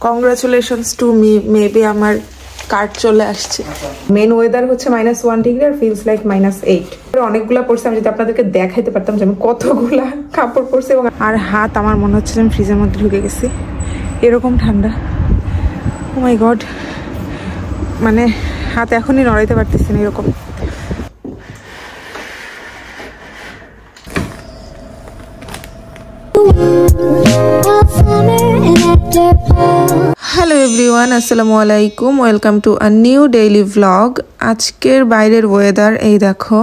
Congratulations to me, maybe আমার card চলে আসছে। মেন ওয়েদার হচ্ছে -1 ডিগ্রি আর ফিলস লাইক -8। অনেকগুলা পড়ছে, আমি যদি আপনাদেরকে দেখাইতে পারতাম যে আমি কতগুলা কাপড় পরছি। এবং আর হাত আমার মনে হচ্ছে আমি ফ্রিজের মধ্যে ঢুকে গেছি, এরকম ঠান্ডা। ও মাই গড, মানে হাত এখনই নড়াইতে পারতেছি না এরকম। হ্যালো এভরিওয়ান, আসসালামু আলাইকুম, welcome to a new daily vlog. আজকের বাইরের ওয়েদার এই দেখো,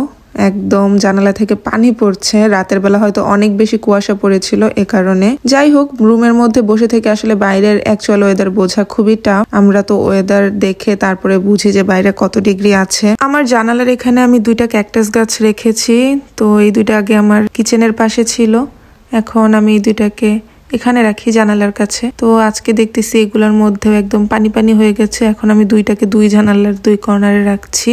একদম জানালা থেকে পানি পড়ছে। রাতের বেলা হয়তো অনেক বেশি কুয়াশা পড়েছিল এ কারণে। যাই হোক, রুমের মধ্যে বসে থেকে আসলে বাইরের অ্যাকচুয়াল ওয়েদার বোঝা খুবই টাফ। আমরা তো ওয়েদার দেখে তারপরে বুঝি যে বাইরে কত ডিগ্রি আছে। আমার জানালার এখানে আমি 2টা ক্যাকটাস গাছ রেখেছি। তো এই 2টা আগে আমার কিচেনের পাশে ছিল, এখন আমি এই 2টাকে এখানে রাখি জানালার কাছে। তো আজকে দেখতেছি এগুলোর মধ্যেও একদম পানি পানি হয়ে গেছে। এখন আমি 2টাকে 2 জানালার 2 কর্নারে রাখছি।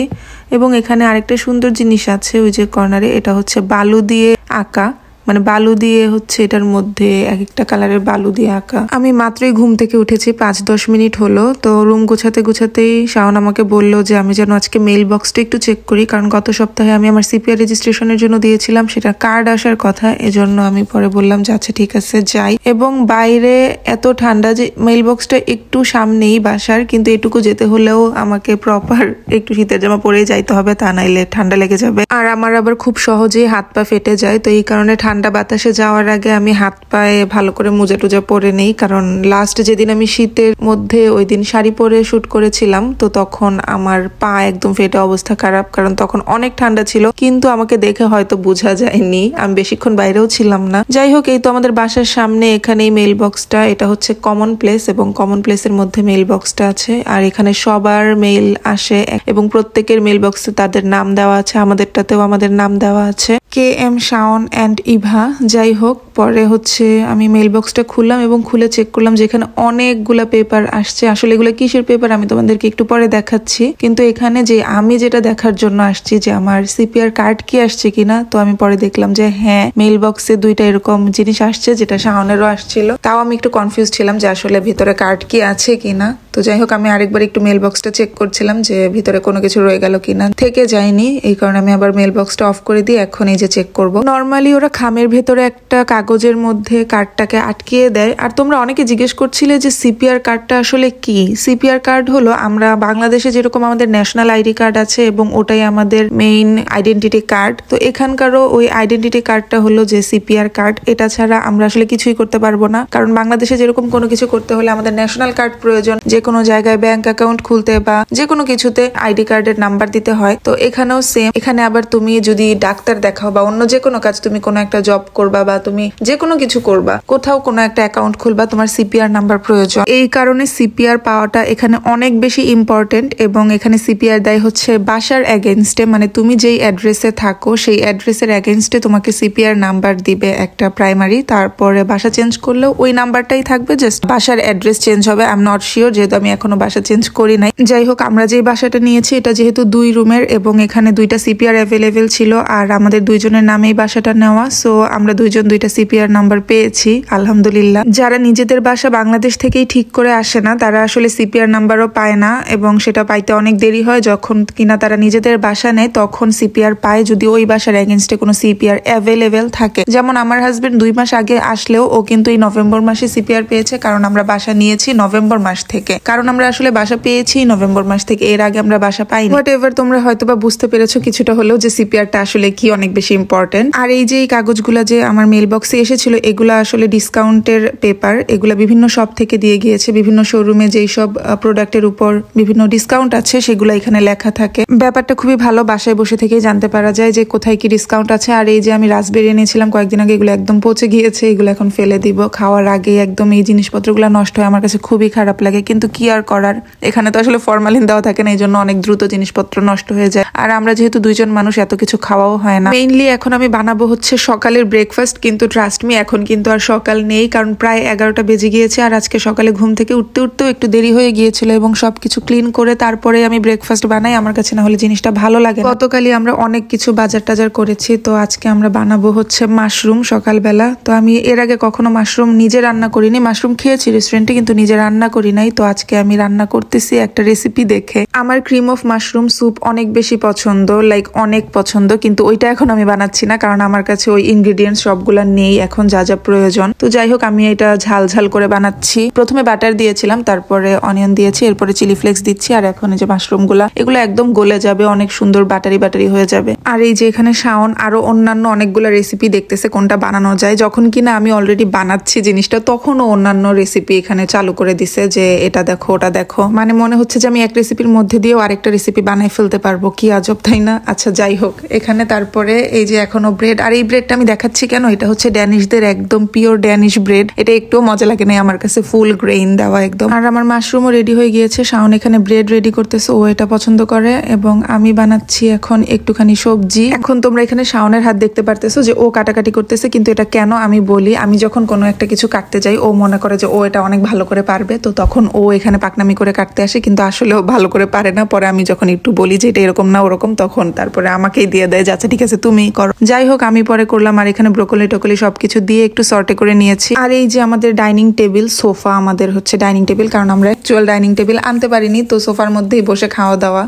এবং এখানে আরেকটা সুন্দর জিনিস আছে ওই যে কর্নারে, এটা হচ্ছে বালু দিয়ে আঁকা, মানে বালু দিয়ে হচ্ছে এটার মধ্যে এক একটা কালারের বালু দিয়ে আঁকা। আমি মাত্রই ঘুম থেকে উঠেছি, 5-10 মিনিট হলো। তো রুম গোছাতে গোছাতেই শাওন আমাকে বললো যে আমি যেন আজকে মেইল বক্সটা একটু চেক করি, কারণ গত সপ্তাহে আমি আমার সিপিআর রেজিস্ট্রেশনের জন্য দিয়েছিলাম, সেটা কার্ড আসার কথা। এজন্য আমি পরে বললাম যে আচ্ছা ঠিক আছে যাই। এবং বাইরে এত ঠান্ডা যে মেইল বক্সটা একটু সামনেই বাসার, কিন্তু এটুকু যেতে হলেও আমাকে প্রপার একটু শীতের জামা পরে যাইতে হবে, তা নাইলে ঠান্ডা লেগে যাবে। আর আমার আবার খুব সহজেই হাত পা ফেটে যায়, তো এই কারণে ঠান্ডা বাতাসে যাওয়ার আগে আমি হাত পায়ে ভালো করে মোজা টুজা পরে নেই। কারণ লাস্ট যেদিন আমি শীতের মধ্যে ওই দিন শাড়ি পরে শুট করেছিলাম, তো তখন আমার পা একদম ফেটে অবস্থা খারাপ, কারণ তখন অনেক ঠান্ডা ছিল। কিন্তু আমাকে দেখে হয়তো বোঝা যায়নি, আমি বেশিক্ষণ বাইরেও ছিলাম না। যাই হোক, এই তো আমাদের বাসার সামনে এখানে এই মেইল বক্সটা, এটা হচ্ছে কমন প্লেস, এবং কমন প্লেসের মধ্যে মেইল বক্সটা আছে। আর এখানে সবার মেইল আসে এবং প্রত্যেকের মেইল বক্সে তাদের নাম দেওয়া আছে, আমাদেরটাতেও আমাদের নাম দেওয়া আছে, KM, শাওন অ্যান্ড ইভা। যাই হোক, পরে হচ্ছে আমি মেইল বক্সটা খুললাম এবং খুলে চেক করলাম যে এখানে অনেকগুলা পেপার আসছে। আসলে এগুলো কিসের পেপার আমি তোমাদেরকে একটু পরে দেখাচ্ছি, কিন্তু এখানে যে আমি যেটা দেখার জন্য আসছি যে আমার সিপিআর কার্ড কি আসছে কিনা, তো আমি পরে দেখলাম যে হ্যাঁ, মেইল বক্সে 2টা এরকম জিনিস আসছে, যেটা শাওনেরও আসছিল। তাও আমি একটু কনফিউজ ছিলাম যে আসলে ভিতরে কার্ড কি আছে কিনা। তো যাই হোক, আমি আরেকবার একটু মেইল বক্সটা চেক করছিলাম যে ভিতরে কোনো কিছু রয়ে গেল কিনা, থেকে যায়নি। এই কারণে আমি আবার মেইল বক্সটা অফ করে দিয়ে এখন এই যে চেক করব। নর্মালি ওরা খামের ভেতরে একটা কাগজের মধ্যে কার্ডটাকে আটকিয়ে দেয়। আর তোমরা অনেকে জিজ্ঞেস করছিলে যে সিপিআর কার্ডটা আসলে কি। সিপিআর কার্ড হলো, আমরা বাংলাদেশে যেরকম আমাদের ন্যাশনাল আইডি কার্ড আছে এবং ওটাই আমাদের মেইন আইডেন্টিটি কার্ড, তো এখানকারও ওই আইডেন্টিটি কার্ডটা হলো যে সিপিআর কার্ড। এটা ছাড়া আমরা আসলে কিছুই করতে পারবো না, কারণ বাংলাদেশে যেরকম কোনো কিছু করতে হলে আমাদের ন্যাশনাল কার্ড প্রয়োজন, যে কোনো জায়গায় ব্যাংক অ্যাকাউন্ট খুলতে বা যে কোনো কিছুতে আইডি কার্ডের নাম্বার দিতে হয়। তো এখানেও সেম। এখানে আবার তুমি যদি ডাক্তার দেখাও বা অন্য যে কোনো কাজ, তুমি কোনো একটা জব করবা বা তুমি যে কোনো কিছু করবা, কোথাও কোনো একটা অ্যাকাউন্ট খুলবা, তোমার সিপিআর নাম্বার প্রয়োজন। এই কারণে সিপিআর পাওয়াটা এখানে অনেক বেশি ইম্পর্টেন্ট। এবং এখানে সিপিআর দেয় হচ্ছে বাসার এগেনস্টে, মানে তুমি যেই অ্যাড্রেসে থাকো সেই অ্যাড্রেসের এগেনস্টে তোমাকে সিপিআর নাম্বার দিবে একটা প্রাইমারি। তারপরে বাসা চেঞ্জ করলেও ওই নাম্বারটাই থাকবে, জাস্ট বাসার অ্যাড্রেস চেঞ্জ হবে। আই এম নট শিওর, যেহেতু আমি এখনো বাসা চেঞ্জ করি নাই। যাই হোক, আমরা যেই বাসাটা নিয়েছি এটা যেহেতু 2 রুমের এবং এখানে 2টা সিপিআর অ্যাভেলেবেল ছিল, আর আমাদের 2জনের নামেই বাসাটা নেওয়া, সো আমরা 2জন 2টা সিপিআর নাম্বার পেয়েছি আলহামদুলিল্লাহ। যারা নিজেদের বাসা বাংলাদেশ থেকেই ঠিক করে আসে না, তারা আসলে সিপিআর নাম্বারও পায় না, এবং সেটা পাইতে অনেক দেরি হয়। যখন কিনা তারা নিজেদের বাসা নেয় তখন সিপিআর পায়, যদি ওই বাসার এগেনস্টে কোনো সিপিআর অ্যাভেলেবেল থাকে। যেমন আমার হাজবেন্ড 2 মাস আগে আসলেও ও কিন্তু এই নভেম্বর মাসে সিপিআর পেয়েছে, কারণ আমরা বাসা নিয়েছি নভেম্বর মাস থেকে, কারণ আমরা আসলে বাসা পেয়েছি নভেম্বর মাস থেকে, এর আগে আমরা বাসা পাইনি। হোয়াট এভার, তোমরা হয়তোবা বুঝতে পেরেছো কিছুটা হলেও যে সিপিআরটা আসলে কি, অনেক বেশি ইম্পর্টেন্ট। আর এই যে এই কাগজগুলা যে আমার মেইল বক্সে এসেছিল, এগুলা আসলে ডিসকাউন্টের পেপার। এগুলা বিভিন্ন শপ থেকে দিয়ে গিয়েছে, বিভিন্ন শোরুমে যেই সব প্রোডাক্টের উপর বিভিন্ন ডিসকাউন্ট আছে সেগুলো এখানে লেখা থাকে। ব্যাপারটা খুবই ভালো, বাসায় বসে থেকেই জানতে পারা যায় যে কোথায় কি ডিসকাউন্ট আছে। আর এই যে আমি রাসবেরি এনেছিলাম কয়েকদিন আগে, এগুলো একদম পচে গিয়েছে, এগুলো এখন ফেলে দিব। খাওয়ার আগে একদম এই জিনিসপত্রগুলো নষ্ট হয়, আমার কাছে খুবই খারাপ লাগে। কিন্তু কিন্তু কি আর করার, এখানে তো আসলে ফরমালিন দেওয়া থাকে না, এই জন্য অনেক দ্রুত জিনিসপত্র নষ্ট হয়ে যায়। আর আমরা যেহেতু দুইজন মানুষ, এত কিছু খাওয়াও হয় না। মেইনলি এখন আমি বানাবো হচ্ছে সকালের ব্রেকফাস্ট, কিন্তু ট্রাস্ট মি এখন কিন্তু আর সকাল নেই, কারণ প্রায় 11টা বেজে গিয়েছে। আর আজকে সকালে ঘুম থেকে উঠতে উঠতেও একটু দেরি হয়ে গিয়েছিল, এবং সবকিছু ক্লিন করে তারপরে আমি ব্রেকফাস্ট বানাই। আমার কাছে না হলে জিনিসটা ভালো লাগে। গতকালই আমরা অনেক কিছু বাজার টাজার করেছি, তো আজকে আমরা বানাবো হচ্ছে মাশরুম সকালবেলা। তো আমি এর আগে কখনো মাশরুম নিজে রান্না করিনি, মাশরুম খেয়েছি রেস্টুরেন্টে কিন্তু নিজে রান্না করি নাই। তো আজকে আমি রান্না করতেছি একটা রেসিপি দেখে। আমার ক্রিম অফ মাশরুম স্যুপ অনেক বেশি পছন্দ, লাইক অনেক পছন্দ, কিন্তু ওইটা এখন আমি বানাচ্ছি না, কারণ আমার কাছে ওই ইনগ্রেডিয়েন্টস সবগুলা নেই এখন যা যা প্রয়োজন। তো যাই হোক, আমি এটা ঝাল ঝাল করে বানাচ্ছি। প্রথমে বাটার দিয়েছিলাম, তারপরে অনিয়ন দিয়েছি, এরপরে চিলি ফ্লেক্স দিচ্ছি। আর এখন এই যে মাশরুম গুলা, এগুলো একদম গলে যাবে, অনেক সুন্দর বাটারি বাটারি হয়ে যাবে। আর এই যে এখানে শাওন আরো অন্যান্য অনেকগুলো রেসিপি দেখতেছে কোনটা বানানো যায়। যখন কিনা আমি অলরেডি বানাচ্ছি জিনিসটা, তখনও অন্যান্য রেসিপি এখানে চালু করে দিছে যে এটা দেখো ওটা দেখো। মানে মনে হচ্ছে যে আমি এক রেসিপির মধ্যে দিয়েও আরেকটা রেসিপি বানাই ফেলতে পারবো, কি আজব তাই না? আচ্ছা যাই হোক, এখানে তারপরে এই যে এখনো ব্রেড, আর এই ব্রেডটা আমি দেখাচ্ছি কেন, এটা হচ্ছে ড্যানিশদের একদম পিওর ড্যানিশ ব্রেড। এটা একটুও মজা লাগে না আমার কাছে, ফুল গ্রেইন দেওয়া একদম। আর আমার মাশরুমও রেডি হয়ে গিয়েছে, শাওন এখানে ব্রেড রেডি করতেছে, ও এটা পছন্দ করে। এবং আমি বানাচ্ছি এখন একটুখানি সবজি। এখন তোমরা এখানে শাওনের হাত দেখতে পারতেছো যে ও কাটাকাটি করতেছে, কিন্তু এটা কেন আমি বলি, আমি যখন কোনো একটা কিছু কাটতে যাই, ও মনে করে যে ও এটা অনেক ভালো করে পারবে, তো তখন ও এখানে পাকনামি করে কাটতে আসে, কিন্তু আসলে ও ভালো করে পারে না। পরে আমি যখন একটু বলি যে এটা এরকম না ওরকম, তখন তারপরে আমাকেই দিয়ে দেয় যে আচ্ছা ঠিক আছে তুমিই করো। যাই হোক, আমি পরে করলাম। আর এখানে ব্রোকলি টোকলি সবকিছু দিয়ে একটু সর্টে করে নিয়েছি। আর এই যে আমাদের ডাইনিং টেবিল, সোফা আমাদের হচ্ছে ডাইনিং টেবিল, কারণ আমরা অ্যাকচুয়াল ডাইনিং টেবিল আনতে পারিনি, তো সোফার মধ্যেই বসে খাওয়া দাওয়া।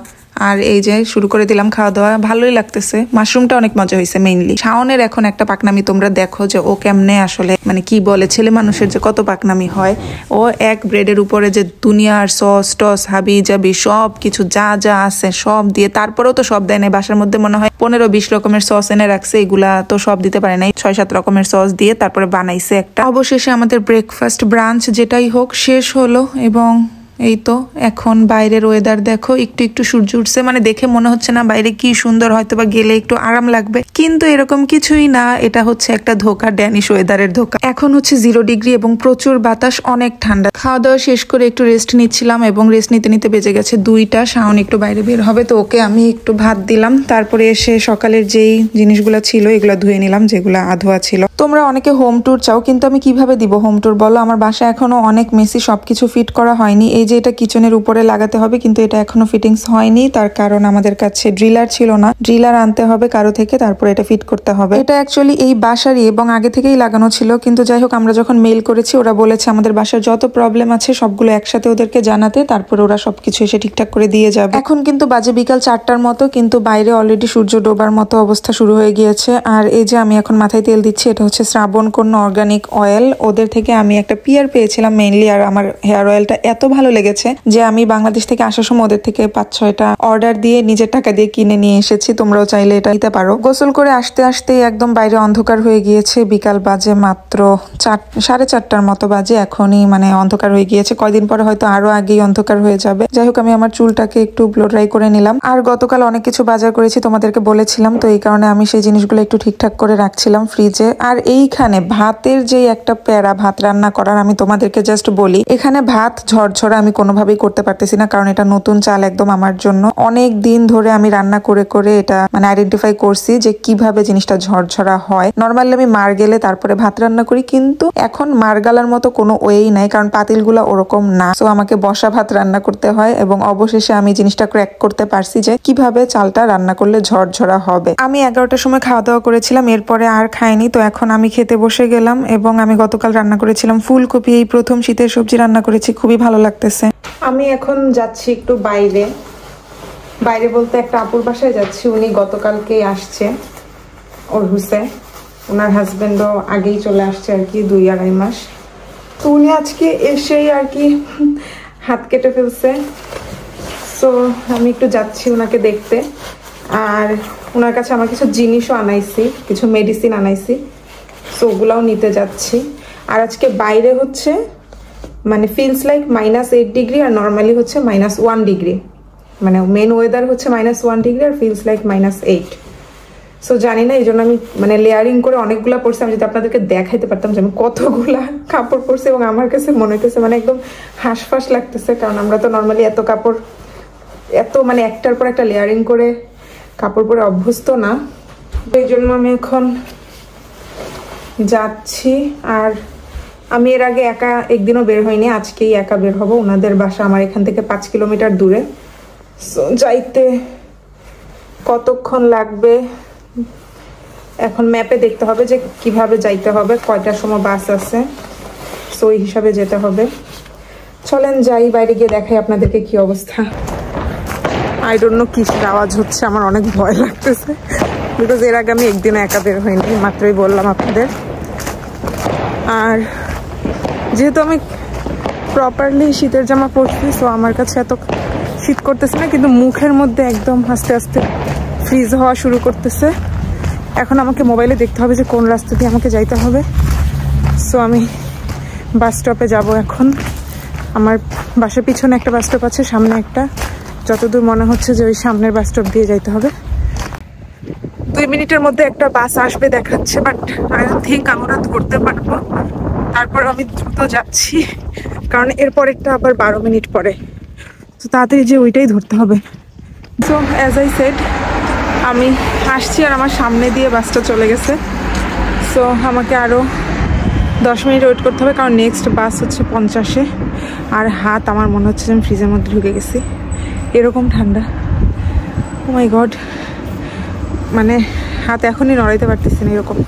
আর এই যে শুরু করে দিলাম খাওয়া দাওয়া, ভালোই লাগতেছে। মাশরুমটা অনেক মজা হয়েছে। মেইনলি শাওনের এখন একটা পাকনামি তোমরা দেখো যে ও কেমনে আসলে মানে কি বলে, ছেলে মানুষের যে কত পাকনামি হয়। ও এক ব্রেডের উপরে যে দুনিয়ার সস টস হাবি জাবি সব কিছু যা যা আছে সব দিয়ে, তারপরেও তো সব দেয় নাই। বাসার মধ্যে মনে হয় 15-20 রকমের সস এনে রাখছে, এগুলা তো সব দিতে পারে নাই। 6-7 রকমের সস দিয়ে তারপরে বানাইছে একটা। অবশেষে আমাদের ব্রেকফাস্ট ব্রাঞ্চ যেটাই হোক শেষ হলো। এবং এই তো এখন বাইরের ওয়েদার দেখো, একটু একটু সূর্য উঠছে, মানে দেখে মনে হচ্ছে না বাইরে কি সুন্দর, হয়তো বা গেলে একটু আরাম লাগবে, কিন্তু এরকম কিছুই না। এটা হচ্ছে একটা ধোকা, ড্যানিশ ওয়েদারের ধোকা। এখন হচ্ছে 0 ডিগ্রি এবং প্রচুর বাতাস, অনেক ঠান্ডা। খাওয়া দাওয়া শেষ করে একটু রেস্ট নিচ্ছিলাম, এবং রেস্ট নিতে নিতে বেজে গেছে 2টা। শাওন একটু বাইরে বের হবে, তো ওকে আমি একটু ভাত দিলাম। তারপরে এসে সকালের যেই জিনিসগুলো ছিল এগুলো ধুয়ে নিলাম, যেগুলো আধোয়া ছিল। তোমরা অনেকে হোম ট্যুর চাও, কিন্তু আমি কিভাবে দিব হোম ট্যুর বলো? আমার বাসা এখনো অনেক মেসি, সবকিছু ফিট করা হয়নি। এই যে এটা কিচেনের উপরে লাগাতে হবে, কিন্তু এটা এখনো ফিটিংস হয়নি, তার কারণ আমাদের কাছে ড্রিলার ছিল না। ড্রিলার আনতে হবে কারো থেকে, তারপরে এটা ফিট করতে হবে। এটা অ্যাকচুয়ালি এই বাসারই এবং আগে থেকেই লাগানো ছিল, কিন্তু যাই হোক আমরা যখন মেইল করেছি ওরা বলেছে আমাদের বাসার যত প্রবলেম আছে সবগুলো একসাথে ওদেরকে জানাতে, তারপরে ওরা সবকিছু এসে ঠিকঠাক করে দিয়ে যাবে। এখন কিন্তু বাজে বিকাল 4টার মতো, কিন্তু বাইরে অলরেডি সূর্য ডোবার মতো অবস্থা শুরু হয়ে গিয়েছে। আর এই যে আমি এখন মাথায় তেল দিচ্ছি, এটা হচ্ছে শ্রাবণকন্যা অর্গানিক অয়েল। ওদের থেকে আমি একটা পিয়ার পেয়েছিলাম মেইনলি, আর আমার হেয়ার অয়েলটা এত ভালো লেগেছে যে আমি বাংলাদেশ থেকে আসার সময় ওদের থেকে 5-6টা অর্ডার দিয়ে নিজের টাকা দিয়ে কিনে নিয়ে এসেছি। তোমরাও চাইলে এটা নিতে পারো। গোসল করে আসতে আসতে একদম বাইরে অন্ধকার হয়ে গিয়েছে। বিকাল বাজে মাত্র 4:30টার মতো বাজে, এখনই মানে অন্ধকার হয়ে গিয়েছে। কয়দিন পরে হয়তো আরো আগেই অন্ধকার হয়ে যাবে। যাই হোক, আমি আমার চুলটাকে একটু ব্লো ড্রাই করে নিলাম। আর গতকাল অনেক কিছু বাজার করেছি, তোমাদেরকে বলেছিলাম, তো এই কারণে আমি সেই জিনিসগুলো একটু ঠিকঠাক করে রাখছিলাম ফ্রিজে। আর এইখানে ভাতের যে একটা প্যারা, ভাত রান্না করার, আমি তোমাদেরকে জাস্ট বলি, এখানে ভাত ঝরঝরা আমি কোনোভাবেই করতে পারতেছি না, কারণ এটা নতুন চাল একদম আমার জন্য। অনেক দিন ধরে আমি রান্না করে করে এটা মানে আইডেন্টিফাই করছি যে কিভাবে জিনিসটা ঝরঝরা হয়। নর্মালি আমি মার গেলে তারপরে ভাত রান্না করি, কিন্তু এখন মার গালার মতো কোনো ওয়েই নাই, কারণ পাতিলগুলো ওরকম না। সো আমাকে বসা ভাত রান্না করতে হয়, এবং অবশেষে আমি জিনিসটা ক্র্যাক করতে পারছি যে কিভাবে চালটা রান্না করলে ঝরঝরা হবে। আমি 11টার সময় খাওয়া দাওয়া করেছিলাম, এরপরে আর খাইনি। তো এখন আমি খেতে বসে গেলাম, এবং আমি গতকাল রান্না করেছিলাম ফুলকপি। এই প্রথম শীতের সবজি রান্না করেছি, খুবই ভালো লাগতেছে। আমি এখন যাচ্ছি একটু বাইরে, বাইরে বলতে একটা আপুর বাসায় যাচ্ছি। উনি গতকালকেই আসছে, ওর হুসেন, ওনার হাজবেন্ডও আগেই চলে আসছে আর কি, 2-2.5 মাস। তো উনি আজকে এসেই আর কি হাত কেটে ফেলছে। সো আমি একটু যাচ্ছি ওনাকে দেখতে। আর ওনার কাছে আমার কিছু জিনিসও আনাইছি, কিছু মেডিসিন আনাইছি, সো ওগুলাও নিতে যাচ্ছি। আর আজকে বাইরে হচ্ছে মানে ফিলস লাইক -8 ডিগ্রি, আর নর্মালি হচ্ছে -1 ডিগ্রি। মানে মেন ওয়েদার হচ্ছে -1 ডিগ্রি, আর ফিলস লাইক -8। সো জানি না, এই জন্য আমি মানে লেয়ারিং করে অনেকগুলা পরছি। আমি যদি আপনাদেরকে দেখাইতে পারতাম যে আমি কতগুলা কাপড় পরছি, এবং আমার কাছে মনে হইতেছে মানে একদম হাঁসফাঁস লাগতেছে, কারণ আমরা তো নর্মালি এত কাপড় এত মানে একটার পর একটা লেয়ারিং করে কাপড় পরে অভ্যস্ত না। এই জন্য আমি এখন যাচ্ছি। আর আমি এর আগে একা একদিনও বের হইনি, আজকেই একা বের হব। ওনাদের বাসা আমার এখান থেকে 5 কিলোমিটার দূরে। সো যাইতে কতক্ষণ লাগবে এখন ম্যাপে দেখতে হবে যে কিভাবে যাইতে হবে, কয়টার সময় বাস আছে, সো ওই হিসাবে যেতে হবে। চলেন যাই, বাইরে গিয়ে দেখাই আপনাদেরকে কি অবস্থা। আই ডোন্ট নো কিসের আওয়াজ হচ্ছে, আমার অনেক ভয় লাগতেছে, বিকজ এর আগে আমি একদিনও একা বের হইনি, মাত্রই বললাম আপনাদের। আর যেহেতু আমি প্রপারলি শীতের জামা পরছি, সো আমার কাছে এত শীত করতেছে না, কিন্তু মুখের মধ্যে একদম আস্তে আস্তে ফ্রিজ হওয়া শুরু করতেছে। এখন আমাকে মোবাইলে দেখতে হবে যে কোন রাস্তা দিয়ে আমাকে যাইতে হবে। সো আমি বাস স্টপে যাব এখন। আমার বাসার পিছনে একটা বাস স্টপ আছে, সামনে একটা, যতদূর মনে হচ্ছে যে ওই সামনের বাস স্টপ দিয়ে যাইতে হবে। 2 মিনিটের মধ্যে একটা বাস আসবে দেখাচ্ছে, বাট আই ডোন্ট থিঙ্ক আমরা ধরতে পারবো। তারপর আমি দ্রুত যাচ্ছি, কারণ এরপরেরটা আবার 12 মিনিট পরে, তো তাড়াতাড়ি যে ওইটাই ধরতে হবে। সো অ্যাজ আই সেড, আমি আসছি আর আমার সামনে দিয়ে বাসটা চলে গেছে। সো আমাকে আরও 10 মিনিট ওয়েট করতে হবে, কারণ নেক্সট বাস হচ্ছে 50-এ। আর হাত আমার মনে হচ্ছে যে আমি ফ্রিজের মধ্যে ঢুকে গেছি, এরকম ঠান্ডা। ও মাই গড, মানে হাত এখনই নড়াইতে পারতেছি না এরকম।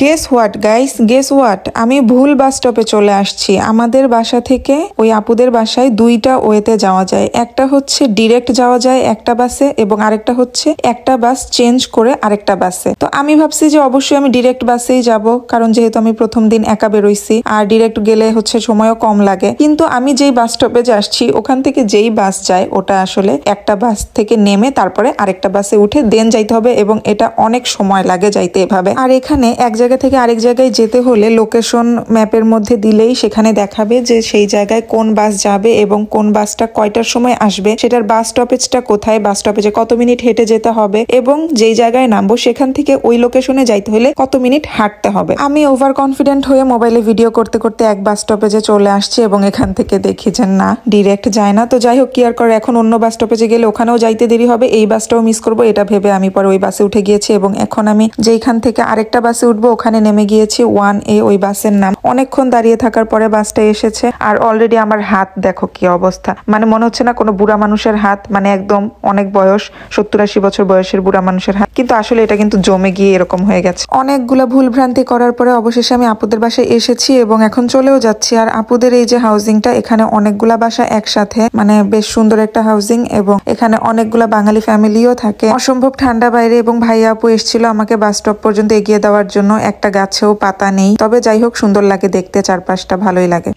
Guess what guys, guess what, আমি ভুল বাস স্টপে চলে আসছি। আমাদের বাসা থেকে ওই আপুদের বাসায় 2টা ওয়েতে যাওয়া যায়। একটা হচ্ছে ডিরেক্ট যাওয়া যায় একটা বাসে, এবং আরেকটা হচ্ছে একটা বাস চেঞ্জ করে আরেকটা বাসে। তো আমি ভাবছি যে অবশ্যই আমি ডিরেক্ট বাসেই যাব, কারণ যেহেতু আমি প্রথম দিন একা বেরোইছি, আর ডিরেক্ট গেলে হচ্ছে সময়ও কম লাগে। কিন্তু আমি যেই বাস স্টপে যাচ্ছি, ওখান থেকে যেই বাস যায় ওটা আসলে একটা বাস থেকে নেমে তারপরে আরেকটা বাসে উঠে দেন যাইতে হবে, এবং এটা অনেক সময় লাগে যাইতে এভাবে। আর এখানে এক জায়গা থেকে আরেক জায়গায় যেতে হলে লোকেশন ম্যাপের মধ্যে দিলেই সেখানে দেখাবে যে সেই জায়গায় কোন বাস যাবে এবং কোন বাসটা কয়টার সময় আসবে, সেটার বাস স্টপেজটা কোথায়, বাস স্টপেজে কত মিনিট হেঁটে যেতে হবে, এবং যেই জায়গায় নামবো সেখান থেকে ওই লোকেশনে যাইতে হলে কত মিনিট হাঁটতে হবে। আমি ওভার কনফিডেন্ট হয়ে মোবাইলে ভিডিও করতে করতে এক বাস স্টপেজে চলে আসছি, এবং এখান থেকে দেখি যে না, ডিরেক্ট যায় না। তো যাই হোক, কি আর করে, এখন অন্য বাস স্টপেজে গেলে ওখানেও যাইতে দেরি হবে, এই বাসটাও মিস করবো, এটা ভেবে আমি পরে ওই বাসে উঠে গিয়েছি। এবং এখন আমি যেইখান থেকে আরেকটা বাসে উঠবো ওখানে নেমে গিয়েছি 1A ওই বাসের নাম। অনেকক্ষণ দাঁড়িয়ে থাকার পরে বাসটা এসেছে, আর অলরেডি আমার হাত দেখো কি অবস্থা, মানে মনে হচ্ছে না কোনো বুড়া মানুষের হাত, মানে একদম অনেক বয়স, 70-80 বছর বয়সের বুড়া মানুষের হাত, কিন্তু আসলে এটা কিন্তু জমে গিয়ে এরকম হয়ে গেছে। অনেকগুলা ভুল ভ্রান্তি করার পরে অবশেষে আমি আপুদের বাসায় এসেছি, এবং এখন চলেও যাচ্ছি। আর আপুদের এই যে হাউজিংটা, এখানে অনেকগুলা বাসা একসাথে, মানে বেশ সুন্দর একটা হাউজিং, এবং এখানে অনেকগুলা বাঙালি ফ্যামিলিও থাকে। অসম্ভব ঠান্ডা বাইরে, এবং ভাইয়া আপু এসেছিল আমাকে বাস স্টপ পর্যন্ত এগিয়ে দেওয়ার জন্য। একটা গাছেও পাতা নেই, তবে যাই হোক সুন্দর লাগে দেখতে, চারপাশটা ভালোই লাগে।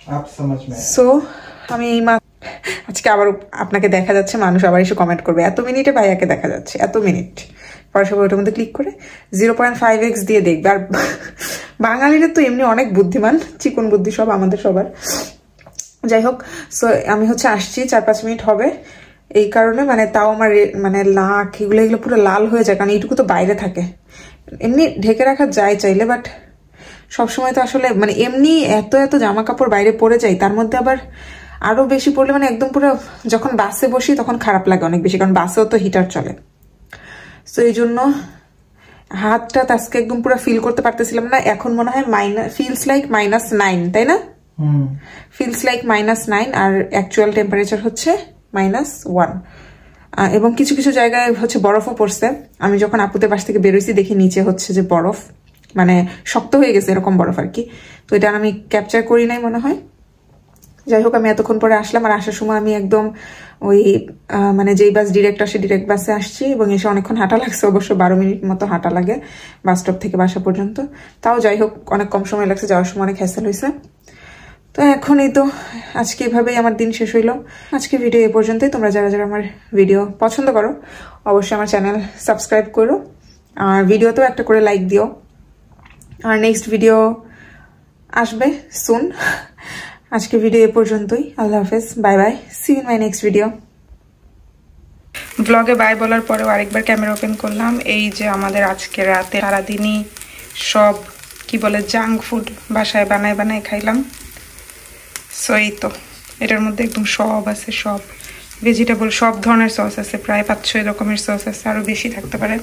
সো আমি আজকে আবার আপনাকে দেখা যাচ্ছে, মানুষ আবার এসে কমেন্ট করবে এত মিনিটে ভাইয়াকে দেখা যাচ্ছে, এত মিনিট পরে সবাই ওটার মধ্যে ক্লিক করে 0.5x দিয়ে দেখবে। আর বাঙালিরা তো এমনি অনেক বুদ্ধিমান, চিকন বুদ্ধি সব আমাদের সবার। যাই হোক, সো আমি হচ্ছে আসছি, 4-5 মিনিট হবে, এই কারণে মানে তাও আমার মানে নাক এগুলো পুরো লাল হয়ে যায়, কারণ এইটুকু তো বাইরে থাকে। এমনি ঢেকে রাখা যায় চাইলে, বাট সবসময় তো আসলে মানে এমনি এত এত জামা কাপড় বাইরে পরে যায়, তার মধ্যে আবার আরো বেশি পড়লে মানে একদম পুরো, যখন বাসে বসি তখন খারাপ লাগে অনেক বেশি, কারণ বাসেও তো হিটার চলে। তো এই জন্য হাতটা আজকে একদম পুরো ফিল করতে পারতেছিলাম না। এখন মনে হয় ফিলস লাইক -9, তাই না? ফিলস লাইক -9, আর অ্যাকচুয়াল টেম্পারেচার হচ্ছে -1। এবং কিছু কিছু জায়গায় হচ্ছে বরফও পড়ছে। আমি যখন আপুদের বাস থেকে বেরোইছি দেখি নিচে হচ্ছে যে বরফ, মানে শক্ত হয়ে গেছে এরকম বরফ আর কি। তো এটা আমি ক্যাপচার করি নাই মনে হয়। যাই হোক, আমি এতক্ষণ পরে আসলাম, আর আসার সময় আমি একদম ওই মানে যেই বাস ডিরেক্ট আসে ডিরেক্ট বাসে আসছি, এবং এসে অনেকক্ষণ হাঁটা লাগছে, অবশ্য 12 মিনিট মতো হাঁটা লাগে বাস স্টপ থেকে বাসা পর্যন্ত। তাও যাই হোক, অনেক কম সময় লাগছে, যাওয়ার সময় অনেক হ্যাসেল হয়েছে। তো এখন এই তো আজকে এভাবেই আমার দিন শেষ হইলো। আজকে ভিডিও এ পর্যন্তই। তোমরা যারা যারা আমার ভিডিও পছন্দ করো অবশ্যই আমার চ্যানেল সাবস্ক্রাইব করো, আর ভিডিওতেও একটা করে লাইক দিও। আর নেক্সট ভিডিও আসবে সুন। আজকে ভিডিও এ পর্যন্তই। আল্লাহ হাফেজ, bye bye, see you in my next video. ব্লগে বাই বলার পরেও আরেকবার ক্যামেরা ওপেন করলাম। এই যে আমাদের আজকে রাতে সারাদিনই সব কি বলে জাঙ্ক ফুড বাসায় বানায় খাইলাম। সো এই তো এটার মধ্যে একদম সব আছে, সব ভেজিটেবল, সব ধরনের সস আছে, প্রায় 5-6 রকমের সস আছে, আরও বেশি থাকতে পারে।